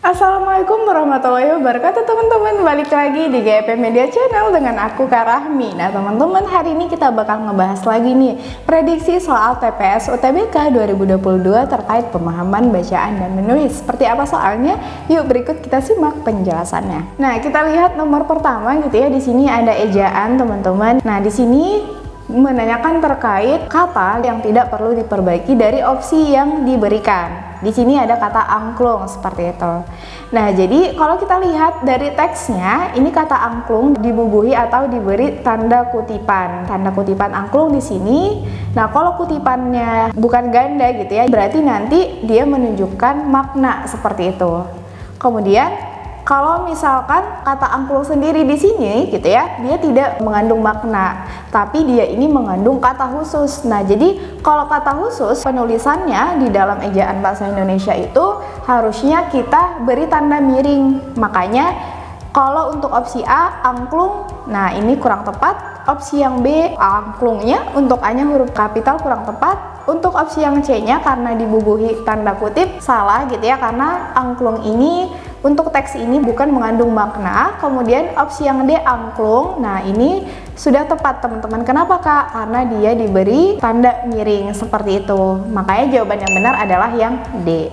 Assalamualaikum warahmatullahi wabarakatuh teman-teman. Balik lagi di GEP Media Channel dengan aku Kak Rahmi. Nah teman-teman, hari ini kita bakal ngebahas lagi nih prediksi soal TPS UTBK 2022 terkait pemahaman bacaan dan menulis. Seperti apa soalnya? Yuk berikut kita simak penjelasannya. Nah kita lihat nomor pertama gitu ya. Di sini ada ejaan teman-teman. Nah di sini menanyakan terkait kata yang tidak perlu diperbaiki dari opsi yang diberikan. Di sini ada kata angklung seperti itu. Nah, jadi kalau kita lihat dari teksnya, ini kata angklung dibubuhi atau diberi tanda kutipan. Tanda kutipan angklung di sini. Nah, kalau kutipannya bukan ganda gitu ya, berarti nanti dia menunjukkan makna seperti itu. Kemudian kalau misalkan kata angklung sendiri di sini gitu ya, dia tidak mengandung makna, tapi dia ini mengandung kata khusus. Nah, jadi kalau kata khusus penulisannya di dalam ejaan bahasa Indonesia itu harusnya kita beri tanda miring. Makanya kalau untuk opsi A angklung, nah ini kurang tepat. Opsi yang B angklungnya untuk A-nya huruf kapital kurang tepat. Untuk opsi yang C-nya karena dibubuhi tanda kutip salah gitu ya, karena angklung ini untuk teks ini bukan mengandung makna. Kemudian opsi yang D angklung, nah ini sudah tepat teman-teman. Kenapa Kak? Karena dia diberi tanda miring seperti itu. Makanya jawaban yang benar adalah yang D.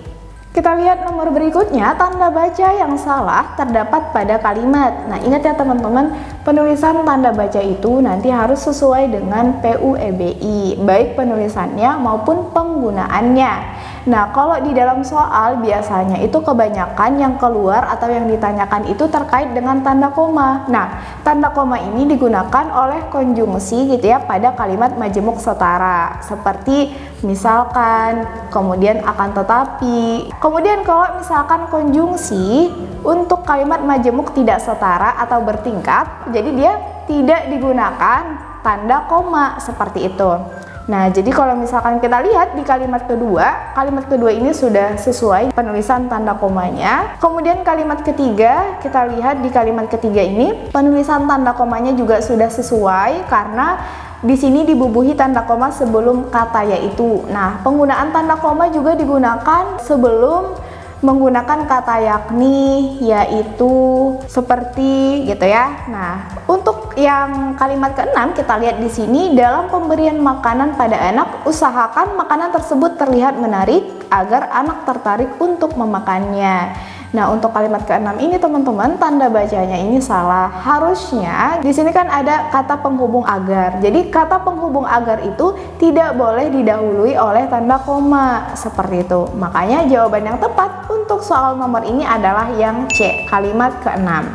Kita lihat nomor berikutnya, tanda baca yang salah terdapat pada kalimat. Nah ingat ya teman-teman, penulisan tanda baca itu nanti harus sesuai dengan PUEBI, baik penulisannya maupun penggunaannya. Nah kalau di dalam soal biasanya itu kebanyakan yang keluar atau yang ditanyakan itu terkait dengan tanda koma. Nah tanda koma ini digunakan oleh konjungsi gitu ya pada kalimat majemuk setara, seperti misalkan, kemudian akan tetapi. Kemudian kalau misalkan konjungsi untuk kalimat majemuk tidak setara atau bertingkat, jadi dia tidak digunakan tanda koma seperti itu. Nah, jadi kalau misalkan kita lihat di kalimat kedua ini sudah sesuai penulisan tanda komanya. Kemudian kalimat ketiga, kita lihat di kalimat ketiga ini penulisan tanda komanya juga sudah sesuai karena di sini dibubuhi tanda koma sebelum kata yaitu. Nah, penggunaan tanda koma juga digunakan sebelum menggunakan kata yakni, yaitu, seperti gitu ya. Nah, untuk yang kalimat keenam kita lihat di sini, dalam pemberian makanan pada anak, usahakan makanan tersebut terlihat menarik agar anak tertarik untuk memakannya. Nah, untuk kalimat keenam ini teman-teman, tanda bacanya ini salah. Harusnya di sini kan ada kata penghubung agar. Jadi kata penghubung agar itu tidak boleh didahului oleh tanda koma seperti itu. Makanya jawaban yang tepat untuk soal nomor ini adalah yang C, kalimat keenam.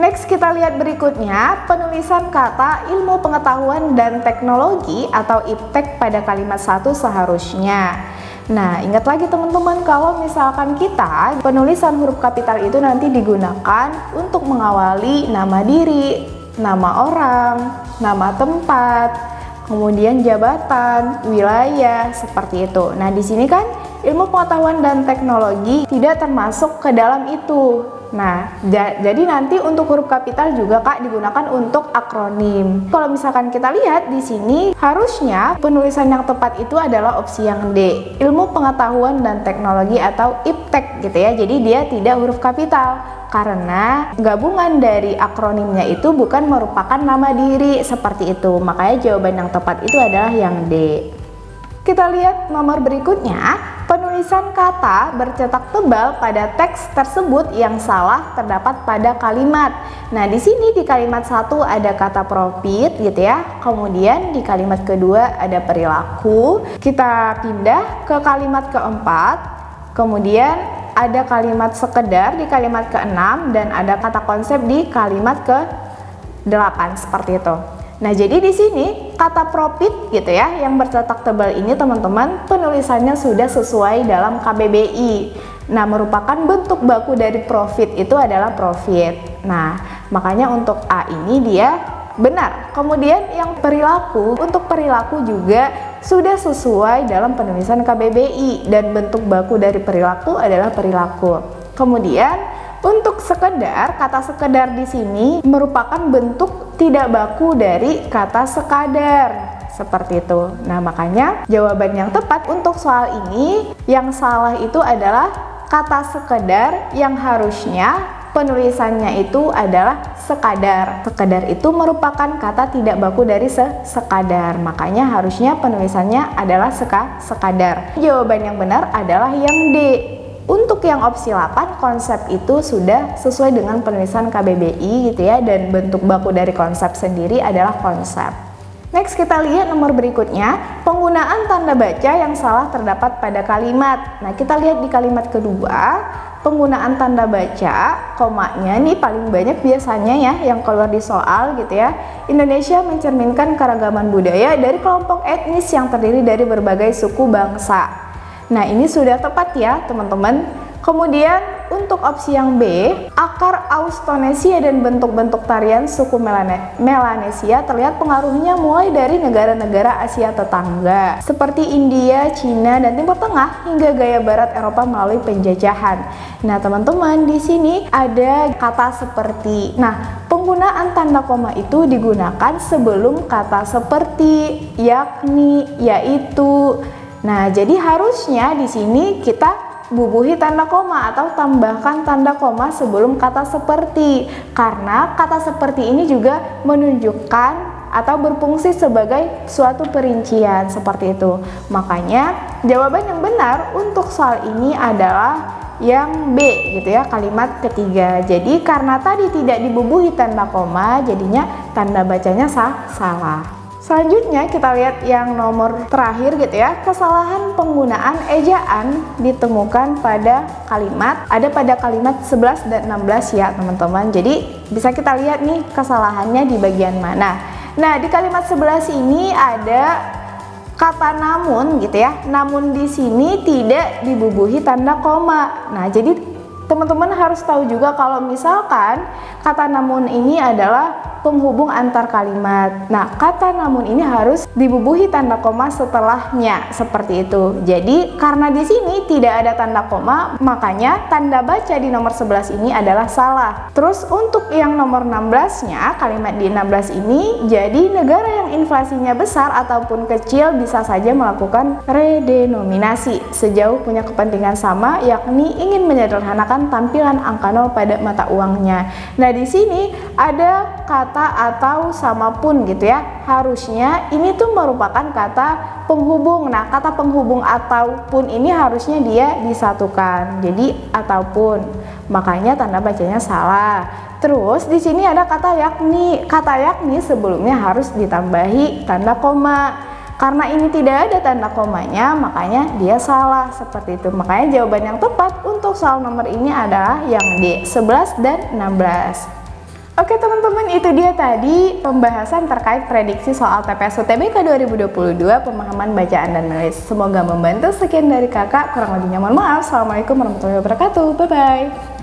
Next kita lihat berikutnya, penulisan kata ilmu pengetahuan dan teknologi atau IPTEK pada kalimat 1 seharusnya. Nah, ingat lagi teman-teman, kalau misalkan kita penulisan huruf kapital itu nanti digunakan untuk mengawali nama diri, nama orang, nama tempat, kemudian jabatan, wilayah, seperti itu. Nah, di sini kan ilmu pengetahuan dan teknologi tidak termasuk ke dalam itu. Nah, jadi nanti untuk huruf kapital juga Kak digunakan untuk akronim. Kalau misalkan kita lihat di sini, harusnya penulisan yang tepat itu adalah opsi yang D, ilmu pengetahuan dan teknologi atau IPTEK gitu ya. Jadi dia tidak huruf kapital karena gabungan dari akronimnya itu bukan merupakan nama diri seperti itu. Makanya jawaban yang tepat itu adalah yang D. Kita lihat nomor berikutnya, penulisan kata bercetak tebal pada teks tersebut yang salah terdapat pada kalimat. Nah, di sini di kalimat 1 ada kata profit gitu ya. Kemudian di kalimat kedua ada perilaku. Kita pindah ke kalimat keempat. Kemudian ada kalimat sekedar di kalimat ke-6 dan ada kata konsep di kalimat ke-8 seperti itu. Nah, jadi di sini kata profit gitu ya yang bercetak tebal ini teman-teman penulisannya sudah sesuai dalam KBBI. Nah, merupakan bentuk baku dari profit itu adalah profit. Nah, makanya untuk A ini dia benar. Kemudian yang perilaku, untuk perilaku juga sudah sesuai dalam penulisan KBBI dan bentuk baku dari perilaku adalah perilaku. Kemudian untuk sekedar, kata sekedar di sini merupakan bentuk tidak baku dari kata sekadar. Seperti itu. Nah, makanya jawaban yang tepat untuk soal ini yang salah itu adalah kata sekedar yang harusnya penulisannya itu adalah sekadar. Sekadar itu merupakan kata tidak baku dari sekadar. Makanya harusnya penulisannya adalah sekadar. Jawaban yang benar adalah yang D. Untuk yang opsi 8, konsep itu sudah sesuai dengan penulisan KBBI gitu ya, dan bentuk baku dari konsep sendiri adalah konsep. Next, kita lihat nomor berikutnya, penggunaan tanda baca yang salah terdapat pada kalimat. Nah, kita lihat di kalimat kedua, penggunaan tanda baca, komanya nih paling banyak biasanya ya yang keluar di soal gitu ya. Indonesia mencerminkan keragaman budaya dari kelompok etnis yang terdiri dari berbagai suku bangsa. Nah, ini sudah tepat ya teman-teman. Kemudian untuk opsi yang B, akar Austronesia dan bentuk-bentuk tarian suku Melanesia terlihat pengaruhnya mulai dari negara-negara Asia tetangga seperti India, Cina, dan Timur Tengah hingga gaya barat Eropa melalui penjajahan. Nah, teman-teman, di sini ada kata seperti. Nah, penggunaan tanda koma itu digunakan sebelum kata seperti, yakni, yaitu. Nah, jadi harusnya di sini kita bubuhi tanda koma atau tambahkan tanda koma sebelum kata seperti, karena kata seperti ini juga menunjukkan atau berfungsi sebagai suatu perincian seperti itu. Makanya jawaban yang benar untuk soal ini adalah yang B gitu ya, kalimat ketiga. Jadi karena tadi tidak dibubuhi tanda koma, jadinya tanda bacanya salah. Selanjutnya kita lihat yang nomor terakhir gitu ya, kesalahan penggunaan ejaan ditemukan pada kalimat, ada pada kalimat 11 dan 16 ya teman-teman. Jadi bisa kita lihat nih kesalahannya di bagian mana. Nah, di kalimat 11 ini ada kata namun gitu ya, namun di sini tidak dibubuhi tanda koma. Nah, jadi teman-teman harus tahu juga kalau misalkan kata namun ini adalah penghubung antar kalimat. Nah, kata namun ini harus dibubuhi tanda koma setelahnya seperti itu. Jadi, karena di sini tidak ada tanda koma, makanya tanda baca di nomor 11 ini adalah salah. Terus untuk yang nomor 16-nya, kalimat di 16 ini, jadi negara yang inflasinya besar ataupun kecil bisa saja melakukan redenominasi sejauh punya kepentingan sama, yakni ingin menyederhanakan tampilan angka 0 pada mata uangnya. Nah, di sini ada kata atau sama pun gitu ya. Harusnya ini tuh merupakan kata penghubung. Nah, kata penghubung ataupun ini harusnya dia disatukan. Jadi ataupun. Makanya tanda bacanya salah. Terus di sini ada kata yakni. Kata yakni sebelumnya harus ditambahi tanda koma. Karena ini tidak ada tanda komanya, makanya dia salah seperti itu. Makanya jawaban yang tepat untuk soal nomor ini adalah yang D, 11 dan 16. Oke teman-teman, itu dia tadi pembahasan terkait prediksi soal TPS UTBK 2022 pemahaman bacaan dan menulis. Semoga membantu. Sekian dari kakak, kurang lebihnya mohon maaf. Assalamualaikum warahmatullahi wabarakatuh. Bye-bye.